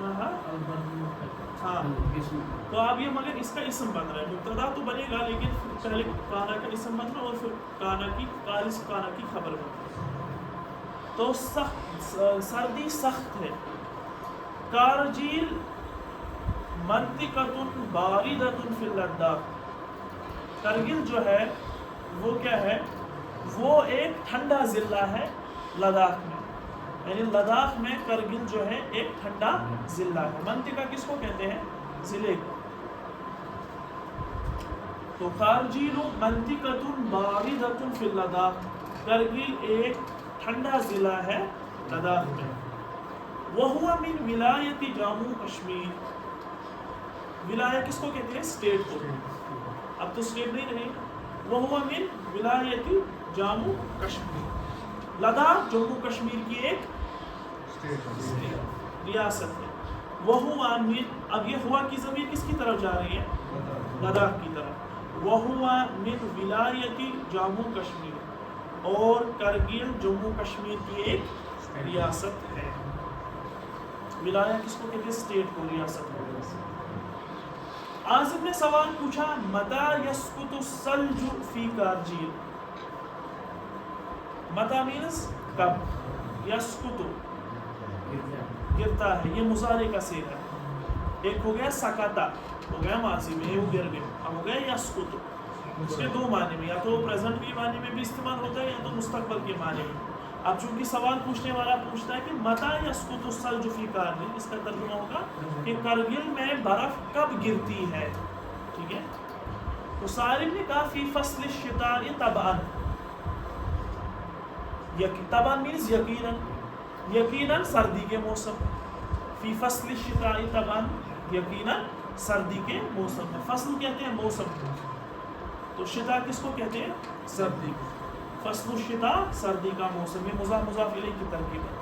ہاں تو اب یہ مگر اس کا اسم بن رہا ہے، مبتدا تو بنے گا لیکن پہلے کانا کا اسم بن رہا ہے اور پھر کانا کی خبر بن رہی ہے. تو سردی سخت ہے. کارجیل منطقۃ باردۃ فی اللداخ. کرگل جو ہے وہ کیا ہے؟ وہ ایک ٹھنڈا ضلع ہے لداخ میں، یعنی لداخ میں کرگل جو ہے ایک ٹھنڈا ضلع ہے. منطقہ کس کو کہتے ہیں؟ ضلع کو. تو کارجیل منطقۃ باردۃ فی اللداخ. کرگل ایک ٹھنڈا ضلع ہے لداخ میں. وہو من ولایت جموں کشمیر. ولایہ کس کو کہتے ہیں؟ اسٹیٹ کو. اب تو اسٹیٹ نہیں رہی. وہو من ولایت جموں کشمیر. لداخ جموں کشمیر کی ایک ریاست ہے. وہو من، اب یہ ہوا کی ضمیر کس کی طرف جا رہی ہے؟ لداخ کی طرف. وہو من ولایت جموں کشمیر، اور کرگل جموں کشمیر کی ایک ریاست ہے. ولایہ کس کو کہتے ہیں؟ اسٹیٹ کو، ریاست کو. عاصم نے سوال پوچھا متى يسقط الثلج فی کارجیل. متى means کب، یسقط گرتا ہے. یہ مضارع کا صیغہ ہے. ایک ہو گیا سکتا، ہو گیا ماضی میں، وہ گر گیا. اب ہو گیا یسقط. اس کے دو معنی میں، یا تو پریزنٹ کے معنی میں بھی استعمال ہوتا ہے یا تو مستقبل کے معنی میں. اب چونکہ سوال پوچھنے والا پوچھتا ہے کہ متى يسقط الثلج فی کارگل، اس کا ترجمہ ہوگا کہ کرگل میں برف کب گرتی ہے. ٹھیک ہے. تو صارم نے کہا فی فصل الشتاء طبعا. طبعا مینز یقیناً، یقیناً سردی کے موسم. فی فصل الشتاء طبعا، یقیناً سردی کے موسم میں. فصل کہتے ہیں موسم کو، تو شتاء کس کو کہتے ہیں؟ سردی. فصل الشتاء سردی کا موسم. میں مضاف الیہ کی ترکیب ہے.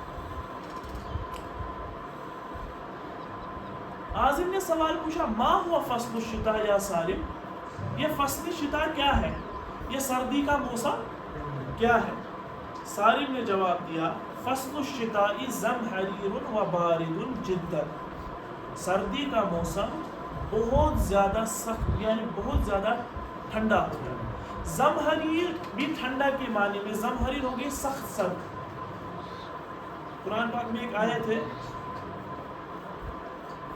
عاظم نے سوال پوچھا ما ہوا فصل الشتاء یا صارم. یہ فصل الشتاء کیا ہے؟ یہ سردی کا موسم کیا ہے؟ صارم نے جواب دیا فصل الشتاء زمہریر و بارد جدا. سردی کا موسم بہت زیادہ سخت، یعنی بہت زیادہ ٹھنڈا ہوتا ہے. زمہریر بھی ٹھنڈا کے معنی میں. زمہریر ہو گئی سخت سرد. قرآن پاک میں ایک آیت ہے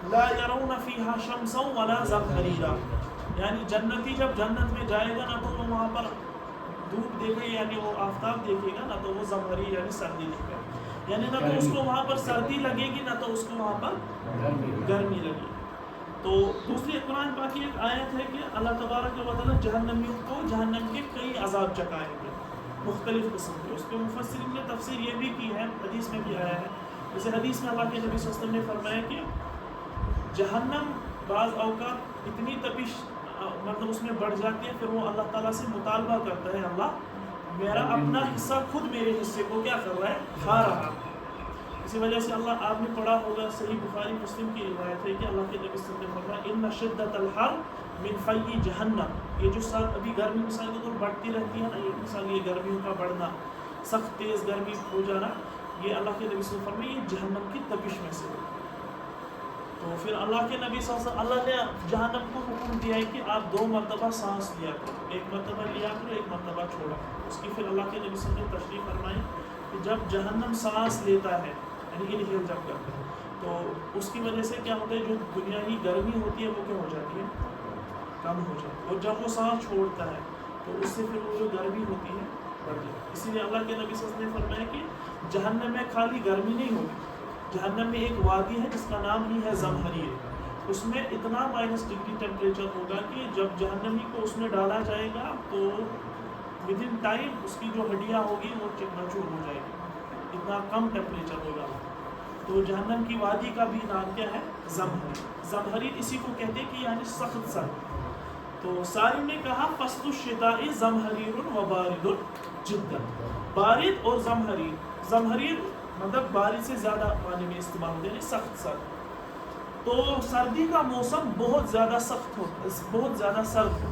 لا يرون فيها شمسا ولا زمہریرا، یعنی جنتی جب جنت میں جائے گا نہ تو وہ وہاں پر دھوپ دیکھے، یعنی وہ آفتاب دیکھے گا، نہ تو وہ زمہریر یعنی سردی دیکھے گا. یعنی نہ تو اس کو وہاں پر سردی لگے گی، نہ تو اس کو وہاں پر گرمی لگے گی. تو دوسری قرآن پاک کی ایک آیت ہے کہ اللہ تبارک و تعالیٰ جہنمیوں کو جہنم کے کئی عذاب چکائیں گے مختلف قسم کے. اس کے مفسرین نے تفسیر یہ بھی کی ہے، حدیث میں بھی آیا ہے. جیسے حدیث میں اللہ کے نبی صلی اللہ علیہ وسلم نے فرمایا کہ جہنم بعض اوقات اتنی تپش مطلب اس میں بڑھ جاتی ہے، پھر وہ اللہ تعالیٰ سے مطالبہ کرتا ہے اللہ میرا اپنا حصہ خود میرے حصے کو کیا کر رہا ہے؟ کھا رہا ہے. اسی وجہ سے اللہ، آپ نے پڑھا ہوگا صحیح بخاری مسلم کی روایت ہے کہ اللہ کے نبی صلی اللہ علیہ وسلم نے فرمایا ان شدت الحر من فی جہنم. یہ جو سال ابھی گرمی مثال کے طور بڑھتی رہتی ہے نا، یہ مثال یہ گرمیوں کا بڑھنا، سخت تیز گرمی ہو جانا، یہ اللہ کے نبی صلی اللہ علیہ وسلم فرمایا یہ جہنم کی تپش میں سے. تو پھر اللہ کے نبی صلی اللہ علیہ وسلم، اللہ نے جہنم کو حکم دیا ہے کہ آپ 2 مرتبہ سانس لیا کرو، 1 مرتبہ لیا کرو، 1 مرتبہ چھوڑا. اس کی پھر اللہ کے نبی صلی اللہ علیہ وسلم نے تشریح فرمائی کہ جب جہنم سانس لیتا ہے، یعنی انہیل جب کرتا ہے، تو اس کی وجہ سے کیا ہوتا ہے، جو دنیا کی گرمی ہوتی ہے وہ کیا ہو جاتی ہے؟ کم ہو جاتی ہے. اور جب وہ سانس چھوڑتا ہے تو اس سے پھر وہ جو گرمی ہوتی ہے بڑھ جاتی ہے. اسی لیے اللہ کے نبی صلی اللہ علیہ وسلم نے فرمایا کہ جہنم میں خالی گرمی نہیں ہوگی، جہنم میں ایک وادی ہے جس کا نام ہی ہے زمہریر. اس میں اتنا -ڈگری ٹیمپریچر ہوگا کہ جب جہنمی کو اس میں ڈالا جائے گا تو ود ان ٹائم اس کی جو ہڈیاں ہوگی وہ چکنا چور ہو جائے گی، اتنا کم ٹیمپریچر ہوگا. تو جہنم کی وادی کا بھی نام کیا ہے؟ زمہریر. زمہریر اسی کو کہتے ہیں کہ یعنی سخت سرد. تو صارم نے کہا فصل الشتاء زمہریر و بارد جدا. بارد اور زمہریر، زمہریر مطلب بارد سے زیادہ پانی میں استعمال ہوتے ہیں، سخت سرد. تو سردی کا موسم بہت زیادہ سخت ہوتا ہے، بہت زیادہ سرد ہوتا ہے.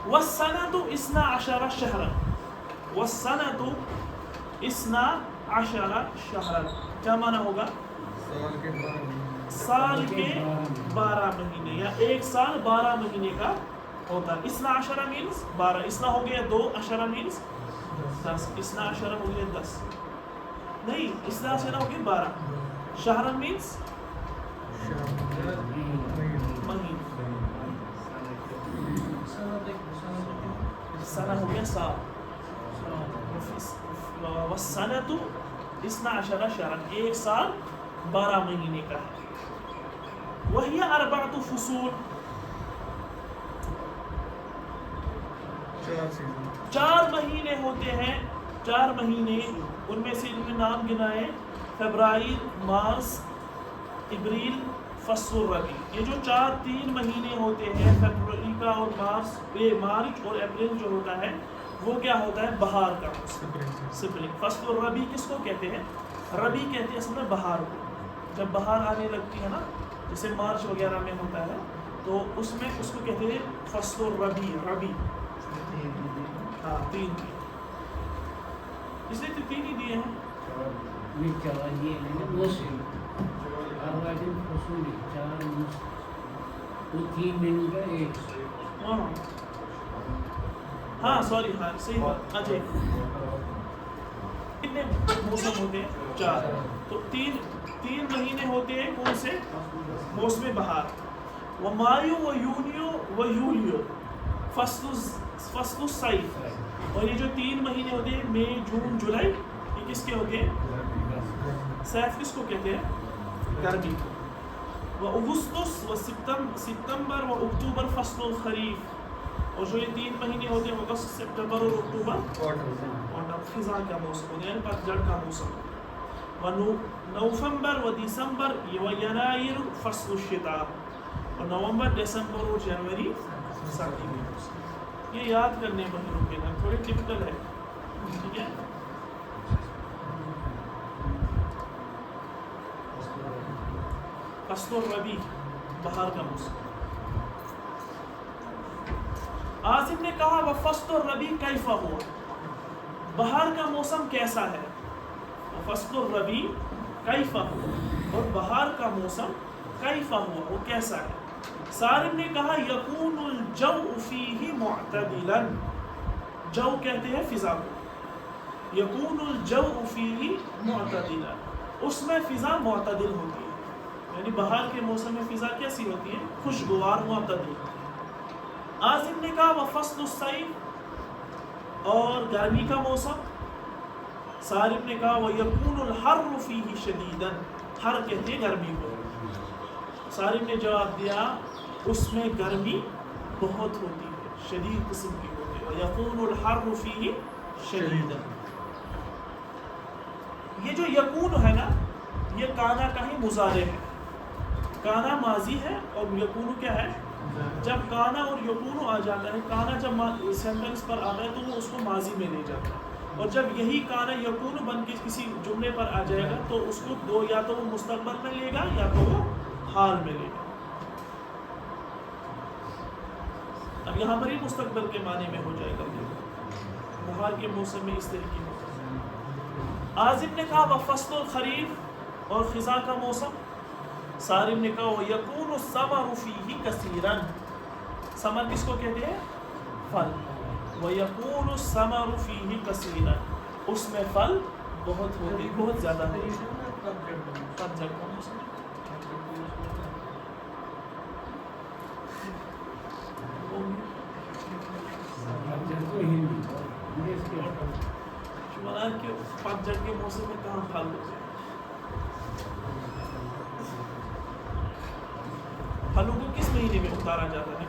والسنة 12 شهرا. والسنة 12 شهرا. کیا معنی ہوگا؟ سال کے 12 مہینے یا ایک سال 12 مہینے کا ہوتا ہے. اسنا عشرہ مینس 12. اسنا ہو گیا 2 عشرہ مینس 10. اسنا عشرہ ہو گیا 10. نہیں, اسنا عشرہ ہو گیا 12. شہرن مینس مہینے. سنہ ہو گیا سال. والسنۃ اسنا عشرہ شہرن, ایک سال 12 مہینے کا ہے. وہی 4 فصول, 4 مہینے ہوتے ہیں. 4 مہینے ان میں سے ان میں نام گنائے فبرائی, مارس, ابریل, فصل الربیع. یہ جو 3 مہینے ہوتے ہیں فبرائی کا اور مارچ اور اپریل جو ہوتا ہے وہ کیا ہوتا ہے؟ بہار کا سپرنگ. فصل الربیع کس کو کہتے ہیں؟ ربیع کہتے ہیں اصل میں بہار کو. جب بہار آنے لگتی ہے نا, جیسے مارچ وغیرہ میں ہوتا ہے, تو اس میں اس کو کہتے ہیں فصل الربیع. ربیع ہاں 3 اس لیے 3 ہی دیے ہیں. ہاں سوری, ہاں صحیح بات. اچھا کتنے موسم ہوتے ہیں؟ 4. تو 3 مہینے ہوتے ہیں کون سے؟ موسم بہار. و مایو و یونیو و یولیو فصل الصیف. اور یہ جو 3 مہینے ہوتے ہیں مئی, جون, جولائی, یہ کس کے ہوتے ہیں؟ صیف کس کو کہتے ہیں؟ گرمی. و اگستس و ستمبر و اکتوبر فصل الخریف. اور جو یہ 3 مہینے ہوتے ہیں اگست, سپتمبر اور اکتوبر اور خزاں کا موسم ہوتا ہے, پتجھڑ کا موسم. و نومبر و دسمبر و ینایر فصل الشتاء. اور نومبر, دسمبر اور جنوری سردی کا موسم. یہ یاد کرنے مہینوں کے نام تھوڑے ٹپکل ہے, ٹھیک ہے. فصل الربیع بہار کا موسم. عاصم نے کہا وفصل الربیع کیف ہوا, بہار کا موسم کیسا ہے؟ وفصل الربیع کیف ہوا, اور بہار کا موسم کیف ہوا, وہ کیسا ہے؟ سالم نے کہا یکون الجو فیہ معتدلا. جو کہتے ہیں فضا کو. یکون الجو فیہ معتدلا, اس میں فضا معتدل ہوتی ہے. یعنی بہار کے موسم میں فضا کیسی ہوتی ہے؟ خوشگوار, معتدل. عاصم نے کہا وفصل الصیف, اور گرمی کا موسم. سالم نے کہا ویکون الحر فیہ شدیدا, حر کہتے ہیں گرمی کو. سالم نے جواب دیا اس میں گرمی بہت ہوتی ہے, شدید قسم کی ہوتی ہے. ویکون الحر فیہ شدیدا. یہ جو یکون ہے نا, یہ کانا کا ہی مضارع ہے. کانا ماضی ہے اور یکون کیا ہے؟ جب کانا اور یکون آ جاتا ہے, کانا جب سینٹنس پر آتا ہے تو وہ اس کو ماضی میں لے جاتا ہے, اور جب یہی کانا یکون بن کے کسی جملے پر آ جائے گا تو اس کو یا تو وہ مستقبل میں لے گا یا تو وہ حال میں لے گا. اب یہاں پر ہی مستقبل کے معنی میں ہو جائے گا. بہار کے موسم میں اس طرح کی ہوتا ہے. عازم نے کہا وفصل الخریف, اور خزاں کا موسم. سالم نے کہا وَيَكُونُ الثَّمَرُ فِيهِ كَثِيرًا. ثمر کس کو کہتے ہیں؟ پھل. وَيَكُونُ الثَّمَرُ فِيهِ كَثِيرًا, اس میں پھل بہت ہوتے, بہت زیادہ ہوتے. پتجھڑ کا موسم. پتجھڑ کے موسم میں کہاں پھل ہوتے ہیں؟ پھلوں کو کس مہینے میں اتارا جاتا ہے؟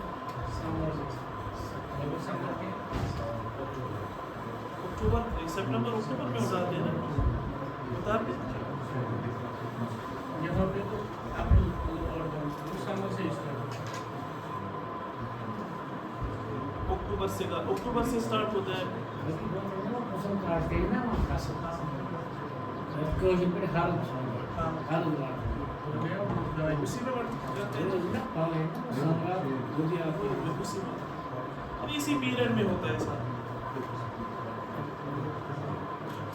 اکتوبر, سپٹمبر, اکتوبر میں اتارتے ہیں نا, اتارتے ہیں. یہاں پہ تو اکتوبر سے اسٹارٹ ہوتا ہے. اسی میں اسی پیریڈ میں ہوتا ہے سر.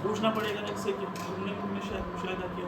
پوچھنا پڑے گا ان سے کہ انہوں نے شاید مشاہدہ کیا.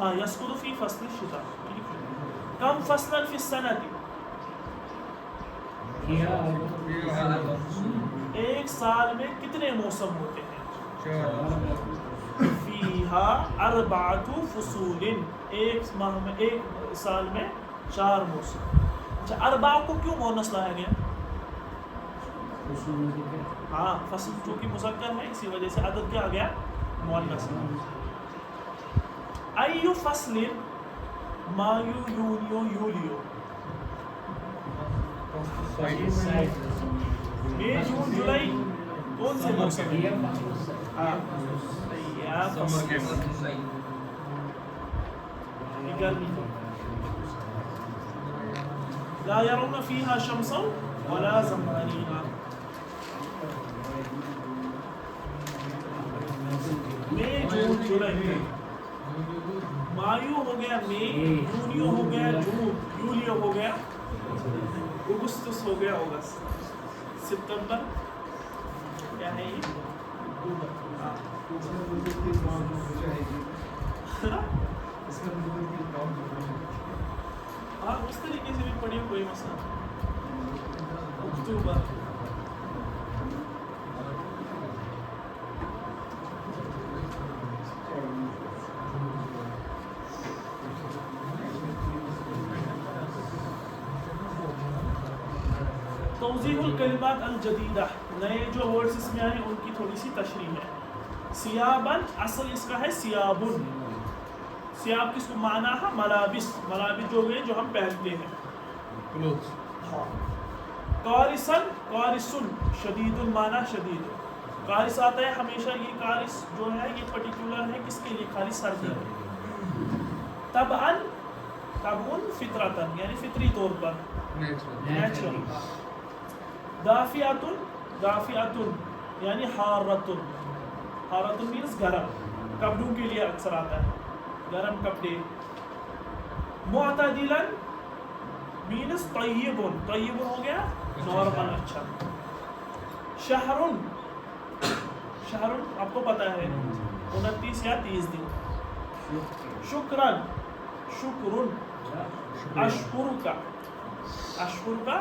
ہاں يسقط في فصل الشتاء. كم فصلا في السنة؟ ایک سال میں کتنے موسم ہوتے ہیں؟ فیہا اربعۃ فصول، ایک ماہ میں ایک سال میں 4 موسم. اچھا اربع کو کیوں مؤنث لایا گیا؟ ہاں فصل چونکہ مذکر ہے اسی وجہ سے عدد کیا آ گیا؟ مؤنث. ایو فصل مایو یونیو یولیو، مئی جون جولائی کون سے موسم ہیں؟ گرمی. لا يرون فيها شمسا ولا زمهريرا. مئی جون جولائی. مایو ہو گیا مئی، یونیو ہو گیا جون، یولیو ہو گیا اگستس، ہو گیا اگست، ستمبر کیا ہے یہ؟ ہاں اس طریقے سے بھی پڑھی کوئی مسئلہ. اکتوبر. توضیح الکلمات الجدیدہ، نئے جو ورڈز اس میں آئے ان کی تھوڑی سی تشریح ہے. سیابن اصل اس کا ہے سیابن. سیاب کس کو معنی ہے؟ ملابس. ملابس جو گئے جو ہم پہنتے ہیں. قارسن، قارسن شدید المعنی شدید. قارس آتا ہے ہمیشہ، یہ قارس جو ہے یہ پرٹیکولر ہے کس کے لیے؟ خالی سردی ہے. طبعاً، طبعاً فطرتاً یعنی فطری طور پر، نیچرل. دافعتن، دافعتن یعنی حارتن. حارتن مینس گرم، کپڑوں کے لیے اکثر آتا ہے گرم کپڑے. معتدلاً مینس طیبن، طیبن ہو گیا نارمل اچھا. شہرن، شہرن آپ کو پتا ہے 29 یا 30 دن. شکرن، شکرن. اشکرکا، اشکرکا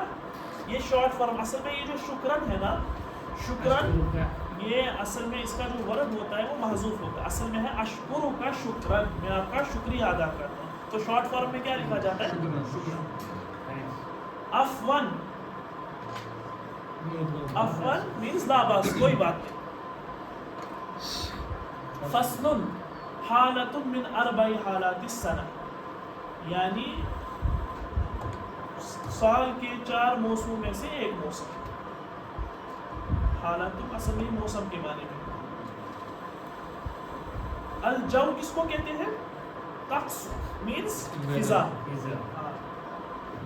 یہ شارٹ فارم. اصل میں یہ جو شکرن ہے نا، شکرن یہ اصل میں اس کا جو ورب ہوتا ہے وہ محذوف ہوتا ہے. اصل میں ہے اشکرکا شکرن، میں آپ کا شکریہ ادا کرتا ہوں. تو شارٹ فارم میں کیا لکھا جاتا ہے؟ شکرن. عفون، عفون مینس لا باس، کوئی بات نہیں. فصل حالت من 4 حالات السنہ، یعنی سال کے 4 موسموں میں سے ایک موسم. حالت اصل میں موسم کے معنی میں. الجو کس کو کہتے ہیں؟ طقس مینس فضا.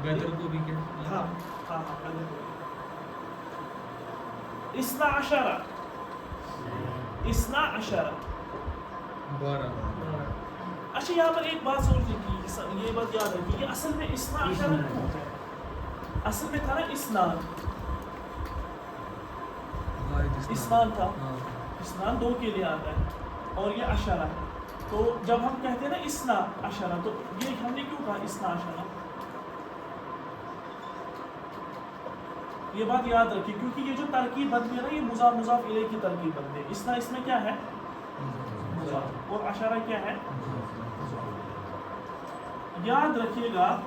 ویدر کو بھی کہتے ہیں. ہاں ہاں ہاں. 12، 12. اچھا یہاں پر ایک بات سوچ لیجیے، یہ بات یاد رکھیے، یہ اصل میں 12 کیوں ہے؟ اصل میں تھا نا اسنان، اسنان تھا. اسنان 2 کے لیے آتا ہے اور یہ عشرہ ہے. تو جب ہم کہتے ہیں نا اسنا عشرہ، تو یہ ہم نے کیوں کہا اسنا عشرہ؟ یہ بات یاد رکھیے کیونکہ یہ جو ترکیب بنتی ہے نا یہ مضاف مضاف الیہ کی ترکیب بنتی ہے. اسنا اس میں کیا ہے؟ مضاف. اور عشرہ کیا ہے؟ یاد رکھیے گا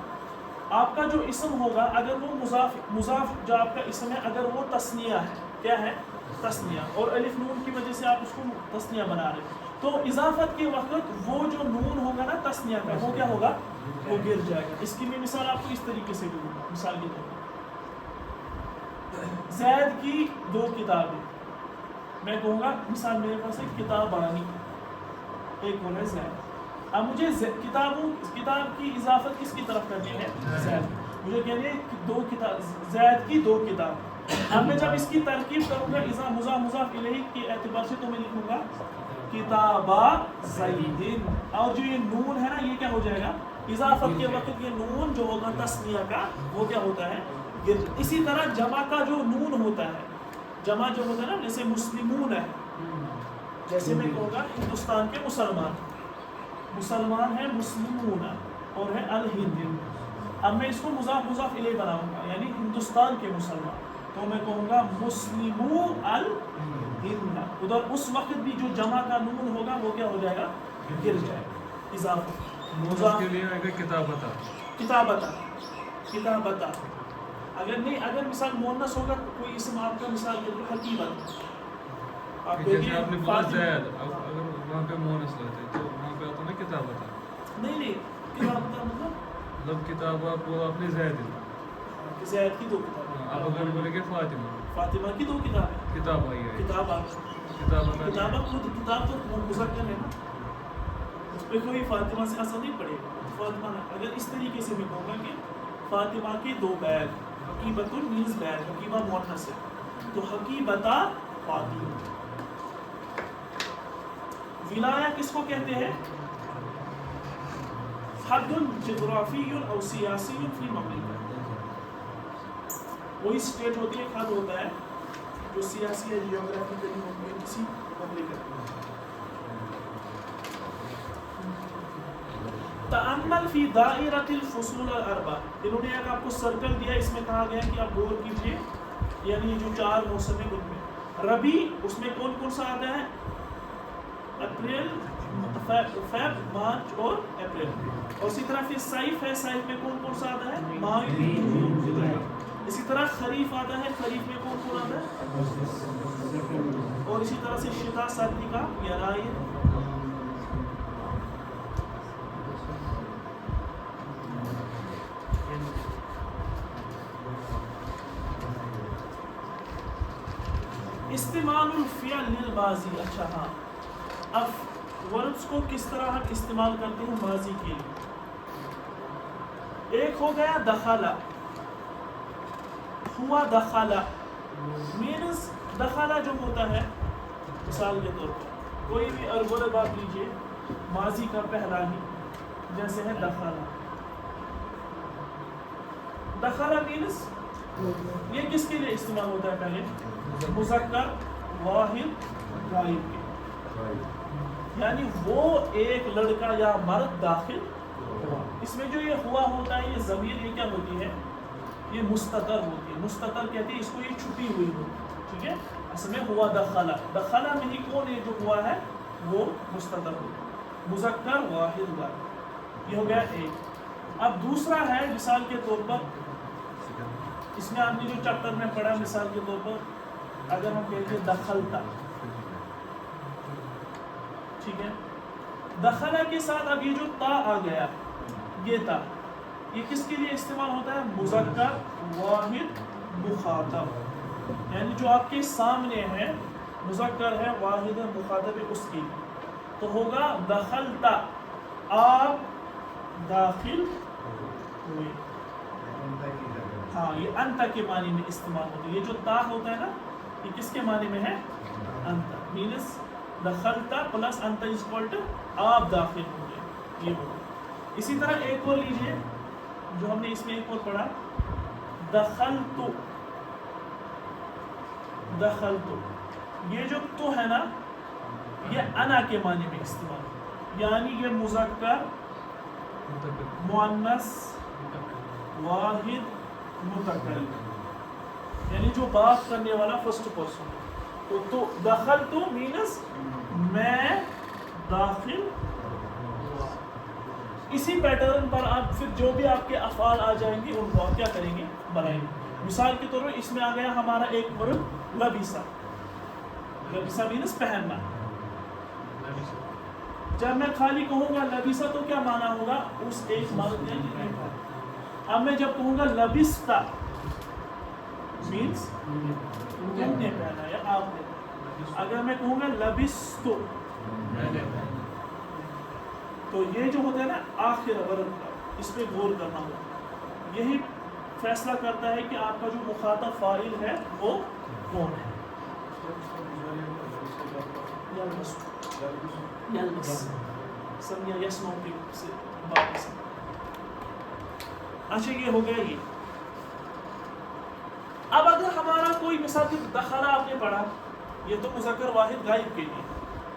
آپ کا جو اسم ہوگا اگر وہ مضاف، مضاف جو آپ کا اسم ہے اگر وہ تثنیہ ہے، کیا ہے؟ تثنیہ، اور الف نون کی وجہ سے آپ اس کو تثنیہ بنا رہے ہیں، تو اضافت کے وقت وہ جو نون ہوگا نا تثنیہ کا وہ کیا ہوگا؟ وہ گر جائے گا. اس کی میں مثال آپ کو اس طریقے سے دوں گا. مثال کے طور پر زید کی 2 کتابیں، میں کہوں گا مثال میرے پاس ایک کتابانی، ایک ہونا ہے زید. اب مجھے کتاب کی اضافت کس کی طرف کرنی ہے؟ زید. مجھے کہنی ہے 2 کتاب، زید کی 2 کتاب. اب میں جب اس کی ترکیب کروں گا مضاف مضاف الیہ کے اعتبار سے تو میں لکھوں گا کتابا زیدن، اور جو یہ نون ہے نا یہ کیا ہو جائے گا؟ اضافت کے وقت یہ نون جو ہوگا تثنیہ کا وہ کیا ہوتا ہے؟ اسی طرح جمع کا جو نون ہوتا ہے، جمع جو ہوتا ہے نا جیسے مسلمون ہے، جیسے میں کہوں گا ہندوستان کے مسلمان، مسلمان ہے مسلمون اور ہے الہند، اب میں اس کو مضاف مضاف الیہ بناؤں گا، یعنی ہندوستان کے مسلمان، تو میں کہوں گا مسلمو الہند، ادھر اس وقت بھی جو جمع کا نون ہوگا وہ کیا ہو جائے گا، گر جائے گا، اضافہ مضاف کے لیے آئے گا کتابتا، کتابتا، کتابتا، اگر نہیں، اگر مثال مؤنث ہوگا کوئی اسم آپ کا مثال کے طور حکیمت، آپ جیسے آپ نے بولا فاطمہ، زید، اب اگر وہاں پہ مونس لاتے تو وہاں پہ آتا نا کتابتا، نہیں کتابتا مطلب کتاب آپ وہ اپنے زید ہے، زید کی 2 کتابیں، اب اگر بولے کہ فاطمہ، فاطمہ کی 2 کتابیں، کتاب آئی ہے، کتاب کتابتا کتابہ خود کتاب تو مذکر ہے نا، اس پہ کوئی فاطمہ سے اثر نہیں پڑے گا، فاطمہ اگر اس طریقے سے میں کہوں گا کہ فاطمہ کے 2 بیگ، حکیبۃ مینز بیگ، حکیبہ مؤنث ہے تو حکیبتا فاطمہ۔ ولایہ کس کو کہتے ہیں؟ حد جغرافی او سیاسی فی مملکہ، وہی اسٹیٹ ہوتی ہے، حد ہوتا ہے جو سیاسی ہے، جیوگرافیکلی ہوتی ہے کسی مملکت میں۔ تأمل فی دائرۃ الفصول الاربع، انہوں نے ایک آپ کو سرکل دیا، اس میں کہا گیا کہ آپ غور کیجئے، یعنی جو 4 موسم ہیں ان میں ربیع، اس میں کون کون سا آتا ہے؟ اپریل، فیب، مارچ اور اپریل، اور اسی طرح پھر صیف ہے، صیف میں کون کون سا آتا ہے؟ مئی، اسی طرح خریف آتا ہے، خریف میں کون کون آتا ہے؟ اور اسی طرح سے شتاء، سردی کا ینائی، استعمال الفعل للماضی، اچھا ہاں، اب وربس کو کس طرح ہم استعمال کرتے ہیں ماضی کے لیے؟ ایک ہو گیا دخلا، ہوا دخلا، مینز دخلا جو ہوتا ہے، مثال کے طور پر کوئی بھی اربب آپ لیجیے ماضی کا پہلا ہی، جیسے ہے دخلا، دخلا مینز یہ کس کے لیے استعمال ہوتا ہے؟ پہلے مذکر واحد غائب کے، یعنی وہ ایک لڑکا یا مرد داخل ہوا، اس میں جو یہ ہوا ہوتا ہے، یہ ضمیر یہ کیا ہوتی ہے؟ یہ مستتر ہوتی ہے، مستتر کہتے ہیں اس کو، یہ چھپی ہوئی ہوتی ہے، ٹھیک ہے، اصل میں ہوا دخلا، دخلا میں ہی کون ہے جو ہوا ہے وہ مستتر ہوتا ہے، مذکر واحد غائب، یہ ہو گیا ایک۔ اب دوسرا ہے مثال کے طور پر، اس میں آپ نے جو چیپٹر میں پڑھا، مثال کے طور پر اگر ہم کہتے ہیں دخلتا، ٹھیک ہے، دخلا کے ساتھ اب یہ جو تا آ گیا، یہ تا، یہ کس کے لیے استعمال ہوتا ہے؟ مذکر واحد مخاطب، یعنی جو آپ کے سامنے ہے، مذکر ہے، واحد ہے، مخاطب ہے، اس کے لیے، تو ہوگا دخلتا، آپ داخل ہوئے، ہاں یہ انتا کے معنی میں استعمال ہوتا ہے، یہ جو تا ہوتا ہے نا، یہ کس کے معنی میں ہے؟ انتا، مینس دخلتا پلس انتا از اکول ٹو آپ داخل ہوئے، یہ ہوگا۔ اسی طرح ایک اور لیجئے جو ہم نے اس میں ایک اور پڑھا، دخلتو، دخلتو، یہ جو تو ہے نا، یہ انا کے معنی میں استعمال ہوتا ہے، یعنی یہ مذکر مؤنث واحد متکلم، یعنی جو بات کرنے والا فرسٹ پرسن، تو دخل تو مینس میں داخل ہوا۔ اسی پیٹرن پر آپ پھر جو بھی آپ کے افعال آ جائیں گے ان کو آپ کیا کریں گے؟ بنائیں گے۔ مثال کے طور پر اس میں آ گیا ہمارا ایک ورب لبیسا، لبیسا مینس پہننا، جب میں خالی کہوں گا لبیسا تو کیا معنی ہوگا؟ اس ایک مرد نے پہنا۔ اب میں جب کہوں گا لبستا مینس تم نے پہنا یا آپ نے، اگر میں کہوں گا لبستو تو یہ جو ہوتا ہے نا آخر ورد کا، اس پہ غور کرنا ہوگا، یہی فیصلہ کرتا ہے کہ آپ کا جو مخاطب فاعل ہے وہ کون ہے۔ یلبس سمجھا، یسمع کی سے بات سے، اچھا یہ ہو گیا یہ۔ اب اگر ہمارا کوئی مثال دخلا آپ نے پڑھا، یہ تو مذکر واحد غائب کے لیے،